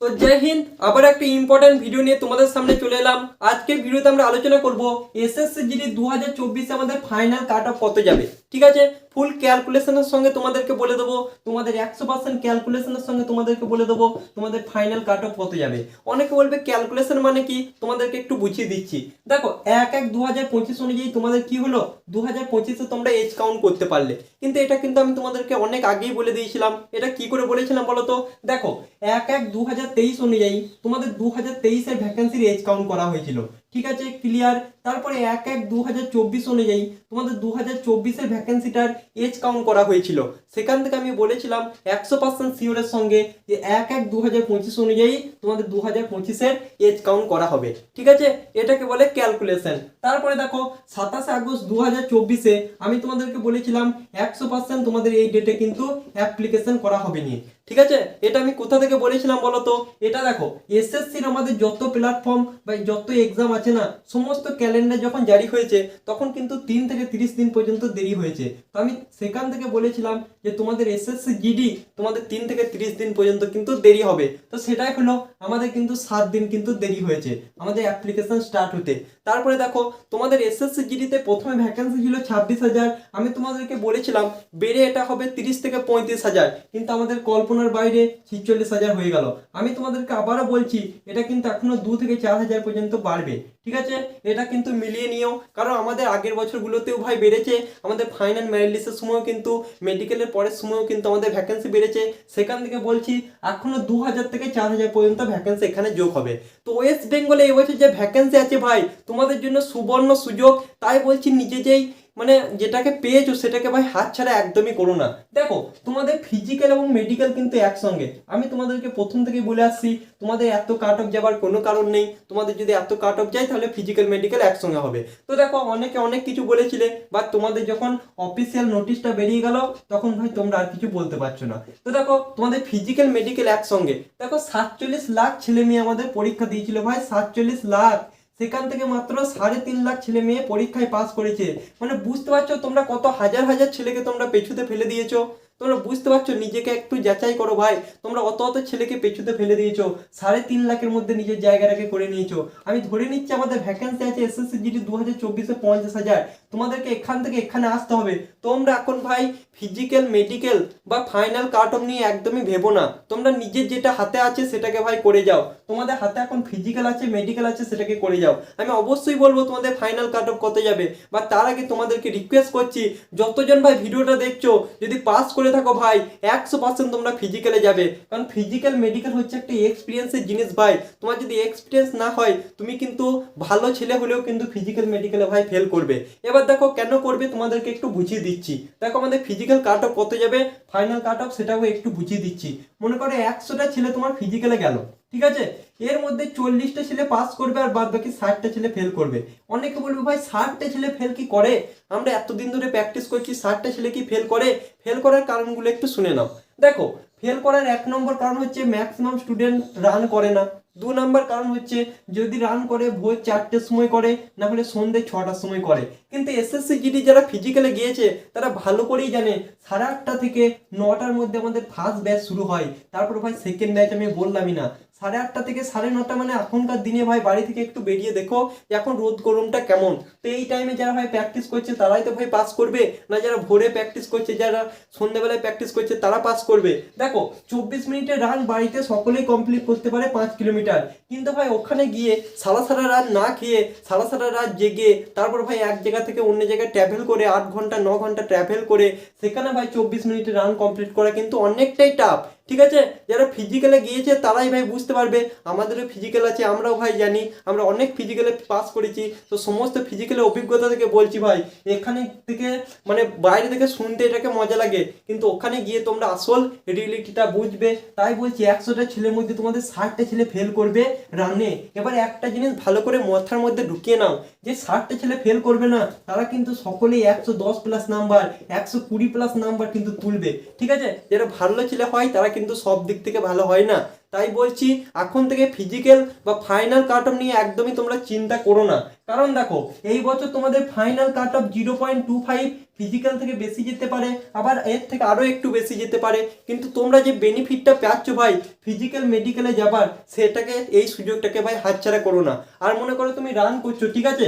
তো জয় হিন্দ। আবার একটা ইম্পর্টেন্ট ভিডিও নিয়ে তোমাদের সামনে চলে এলাম। আজকের ভিডিওতে আমরা আলোচনা করব এসএসসি জিডি 2024 আমাদের ফাইনাল কাট অফ কত যাবে। ঠিক আছে, ফুল ক্যালকুলেশনের সঙ্গে তোমাদেরকে বলে দেবো, তোমাদের 100% ক্যালকুলেশনের সঙ্গে তোমাদেরকে বলে দেবো তোমাদের ফাইনাল কাট অফ কত যাবে। অনেকে বলবে ক্যালকুলেশন মানে কি, তোমাদেরকে একটু বুঝিয়ে দিচ্ছি। দেখো 1/1/2025 অনুযায়ী তোমাদের কি হলো, 2025-এ তোমরা এজ কাউন্ট করতে পারলে। কিন্তু এটা কিন্তু আমি তোমাদেরকে অনেক আগেই বলে দিয়েছিলাম। এটা কি করে বলেছিলাম বলো তো? দেখো 1/1/2023 অনুযায়ী তোমাদের 2023-এর ভ্যাকেন্সির এজ কাউন্ট করা হয়েছিল। ঠিক আছে, ক্লিয়ার। তারপরে 1/1/2024 অনুযায়ী তোমাদের 2024-এর ভ্যাকেন্সিটার এজ কাউন্ট করা হয়েছিল। সেখান থেকে আমি বলেছিলাম 100% শিওরের সঙ্গে যে 1/1/2025 অনুযায়ী তোমাদের 2025-এর এজ কাউন্ট করা হবে। ঠিক আছে, এটাকে বলে ক্যালকুলেশন। তারপরে দেখো 27 আগস্ট 2024-এ আমি তোমাদেরকে বলেছিলাম 100% তোমাদের এই ডেটে কিন্তু অ্যাপ্লিকেশন করা হবে নি। ঠিক আছে, এটা আমি কোথা থেকে বলেছিলাম বলো তো? এটা দেখো এসএসসির আমাদের যত প্ল্যাটফর্ম বা যত এক্সাম আছে না, সমস্ত ক্যালেন্ডার যখন জারি হয়েছে তখন কিন্তু 3 থেকে 30 দিন পর্যন্ত দেরি হয়েছে। তো আমি সেখান থেকে বলেছিলাম যে তোমাদের এসএসসি জিডি তোমাদের 3 থেকে 30 দিন পর্যন্ত কিন্তু দেরি হবে। তো সেটাই হলো, আমাদের কিন্তু 7 দিন কিন্তু দেরি হয়েছে আমাদের অ্যাপ্লিকেশন স্টার্ট হতে। তারপরে দেখো তোমাদের এসএসসি জিডিতে প্রথমে ভ্যাকেন্সি ছিল 26,000। আমি তোমাদেরকে বলেছিলাম বেড়ে এটা হবে 30 থেকে 35,000, কিন্তু আমাদের কল্পনার বাইরে 46,000 হয়ে গেল। আমি তোমাদেরকে আবারও বলছি এটা কিন্তু এখনো 2 থেকে 4,000 পর্যন্ত বাড়বে। ঠিক আছে, এটা কিন্তু মিলিয়ে নিও, কারণ আমাদের আগের বছরগুলোতেও ভাই বেড়েছে। আমাদের ফাইনাল মেরিট লিস্টের সময়ও কিন্তু, মেডিকেলের পরের সময়ও কিন্তু আমাদের ভ্যাকেন্সি বেড়েছে। সেখান থেকে বলছি এখনো 2,000 থেকে 4,000 পর্যন্ত ভ্যাকেন্সি এখানে যোগ হবে। তো ওয়েস্ট বেঙ্গলে এবছর যে ভ্যাকেন্সি আছে ভাই, তোমাদের জন্য সুবর্ণ সুযোগ। তাই বলছি নিজে যেই মানে যেটাকে পেয়েছো সেটাকে ভাই হাতছাড়া একদমই করো না। দেখো তোমাদের ফিজিক্যাল এবং মেডিকেল কিন্তু একসঙ্গে। আমি তোমাদেরকে প্রথম থেকেই বলে আসছি তোমাদের এত কাট অফ যাবার কোনো কারণ নেই। তোমাদের যদি এত কাট অফ যায় তাহলে ফিজিক্যাল মেডিকেল একসঙ্গে হবে। তো দেখো অনেকে অনেক কিছু বলেছিলে, বা তোমাদের যখন অফিসিয়াল নোটিশটা বেরিয়ে গেল তখন ভাই তোমরা আর কিছু বলতে পারছো না। তো দেখো তোমাদের ফিজিক্যাল মেডিকেল একসঙ্গে। দেখো 47 লাখ ছেলে মেয়ে আমাদের পরীক্ষা দিয়েছিল ভাই, 47 লাখ। সেখান থেকে মাত্র 3.5 লাখ ছেলে মেয়ে পরীক্ষায় পাস করেছে। মানে বুঝতে পারছো তোমরা কত হাজার হাজার ছেলেকে তোমরা পেছুতে ফেলে দিয়েছো? তোমরা বুঝতে পারছো? নিজেকে একটু যাচাই করো ভাই। তোমরা অত অত ছেলেকে পেছুতে ফেলে দিয়েছো, 3.5 লাখের মধ্যে নিজের জায়গাটাকে করে নিয়েছো। আমি ধরে নিচ্ছি আমাদের ভ্যাকেন্সি আছে এসএসসি জিডি 2024-এ 50,000। তোমাদেরকে এখান থেকে এখানে আসতে হবে। তোমরা এখন ভাই ফিজিক্যাল মেডিকেল বা ফাইনাল কাট অফ নিয়ে একদমই ভেবো না। তোমরা নিজের যেটা হাতে আছে সেটাকে ভাই করে যাও। তোমাদের হাতে এখন ফিজিক্যাল আছে, মেডিকেল আছে, সেটাকে করে যাও। আমি অবশ্যই বলবো তোমাদের ফাইনাল কাট অফ কত যাবে, বা তার আগে তোমাদেরকে রিকোয়েস্ট করছি যতজন ভাই ভিডিওটা দেখছো যদি পাস করে থাকো ভাই 100% তোমরা ফিজিক্যালে যাবে। কারণ ফিজিক্যাল মেডিকেল হচ্ছে একটা এক্সপিরিয়েন্সের জিনিস ভাই। তোমার যদি এক্সপিরিয়েন্স না হয় তুমি কিন্তু ভালো ছেলে হলেও কিন্তু ফিজিক্যাল মেডিকেলে ভাই ফেল করবে। এবার দেখো কেন করবে তোমাদেরকে একটু বুঝিয়ে দিচ্ছি। দেখো আমাদের ফিজিক্যাল কাট অফ কত যাবে, ফাইনাল কাট অফ সেটাও একটু বুঝিয়ে দিচ্ছি। মনে করো 100টা ছেলে তোমার ফিজিক্যালে গেল, ঠিক আছে, এর মধ্যে 40টা ছেলে পাস করবে আর বাদ বাকি 60টা ছেলে ফেল করবে। অনেকে বলবে ভাই 60টা ছেলে ফেল কি করে? আমরা এতদিন ধরে প্র্যাকটিস করছি, 60টা ছেলে কি ফেল করে? ফেল করার কারণগুলো একটু শুনে নাও। দেখো ফেল করার 1 নম্বর কারণ হচ্ছে ম্যাক্সিমাম স্টুডেন্ট রান করে না। 2 নম্বর কারণ হচ্ছে যদি রান করে ভোর 4টের সময় করে, না হলে সন্ধ্যে 6টার সময় করে। কিন্তু এসএসসি জিডি যারা ফিজিক্যালে গিয়েছে তারা ভালো করেই জানে 8:30 থেকে 9টার মধ্যে আমাদের ফার্স্ট ব্যাচ শুরু হয়। তারপর ভাই সেকেন্ড ব্যাচ আমি বললামই না। 8:30 থেকে 9:30 মানে এখনকার দিনে ভাই বাড়ি থেকে একটু বেরিয়ে দেখো এখন রোদ গরমটা কেমন। তো এই টাইমে যারা ভাই প্র্যাকটিস করছে তারাই তো ভাই পাস করবে, না যারা ভোরে প্র্যাকটিস করছে, যারা সন্ধ্যেবেলায় প্র্যাকটিস করছে তারা পাস করবে? দেখো 24 মিনিটের রান বাড়িতে সকলেই কমপ্লিট করতে পারে 5 কিলোমিটার। কিন্তু ভাই ওখানে গিয়ে সারা সারা রাত না খেয়ে, সারা সারা রাত জেগে, তারপর ভাই এক জায়গা থেকে অন্য জায়গায় ট্রাভেল করে 8 ঘন্টা 9 ঘন্টা ট্রাভেল করে সেখানে ভাই 24 মিনিটের রান কমপ্লিট করা কিন্তু অনেকটাই টাফ। ঠিক আছে, যারা ফিজিক্যালে গিয়েছে তারাই ভাই বুঝতে পারবে। আমাদেরও ফিজিক্যাল আছে, আমরাও ভাই জানি, আমরা অনেক ফিজিক্যালে পাস করেছি। তো সমস্ত ফিজিক্যালের অভিজ্ঞতা থেকে বলছি ভাই, এখানে থেকে মানে বাইরে থেকে শুনতে এটাকে মজা লাগে, কিন্তু ওখানে গিয়ে তোমরা আসল রিয়েলিটিটা বুঝবে। তাই বলছি 100টা ছেলের মধ্যে তোমাদের 60টা ছেলে ফেল করবে রানে। এবার একটা জিনিস ভালো করে মাথার মধ্যে ঢুকিয়ে নাও, যে 60টা ছেলে ফেল করবে না তারা কিন্তু সকলেই 110 প্লাস নাম্বার, 120 প্লাস নাম্বার কিন্তু তুলবে। ঠিক আছে, যারা ভালো ছেলে হয় তারা কিন্তু সব দিক থেকে ভালো হয় না। তাই বলছি এখন থেকে ফিজিক্যাল বা ফাইনাল কাট অফ নিয়ে একদমই তোমরা চিন্তা করো না। কারণ দেখো এই বছর তোমাদের ফাইনাল কাট অফ 0.25, ফিজিক্যাল থেকে বেশি যেতে পারে, আবার এর থেকে আরও একটু বেশি যেতে পারে। কিন্তু তোমরা যে বেনিফিটটা পাচ্ছ ভাই ফিজিক্যাল মেডিকেলে যাবার, সেটাকে এই সুযোগটাকে ভাই হাতছাড়া করো না। আর মনে করো তুমি রান করছো, ঠিক আছে,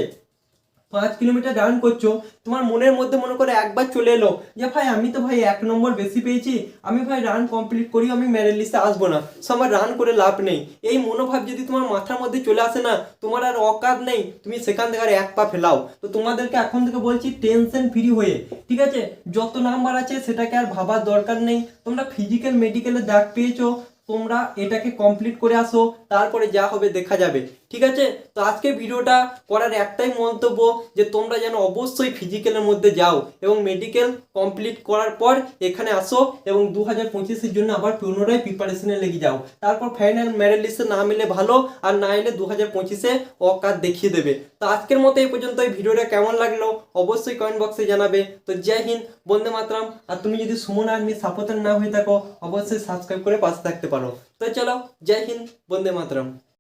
5 কিলোমিটার রান করছো, তোমার মনের মধ্যে মনে করে একবার চলে এলো যে ভাই আমি তো ভাই 1 নম্বর বেশি পেয়েছি, আমি ভাই রান কমপ্লিট করি, আমি মেডেল লিস্টে আসবো না, সো আমার রান করে লাভ নেই। এই মনোভাব যদি তোমার মাথার মধ্যে চলে আসে না, তোমার আর অকাত নেই, তুমি সেখান থেকে আর এক পা ফেলাও। তো তোমাদেরকে এখন থেকে বলছি টেনশন ফ্রি হয়ে, ঠিক আছে, যত নাম্বার আছে সেটাকে আর ভাবার দরকার নেই। তোমরা ফিজিক্যাল মেডিকেলে ডাক পেয়েছো, তোমরা এটাকে কমপ্লিট করে আসো, তারপরে যা হবে দেখা যাবে, ঠিক আছে। তো আজকে ভিডিওটা করার একটাই মন্তব্য যে তোমরা যেন অবশ্যই ফিজিক্যালের মধ্যে যাও এবং মেডিকেল কমপ্লিট করার পর এখানে আসো এবং 2025-এর জন্য আবার পুনরায় প্রিপারেশনে লেগে যাও। তারপর ফাইনাল মেডেল লিস্টে না মিলে ভালো, আর না এলে 2025-এ অকাত দেখিয়ে দেবে। তো আজকের মতো এই পর্যন্ত। এই ভিডিওটা কেমন লাগলো অবশ্যই কমেন্ট বক্সে জানাবে। তো জয় হিন্দ, বন্দে মাতরম। আর তুমি যদি সুমন আর্মি সাপোর্টার না হয়ে থাকো অবশ্যই সাবস্ক্রাইব করে পাশে থাকতে পারো। তো চলো, জয় হিন্দ, বন্দে মাতরম।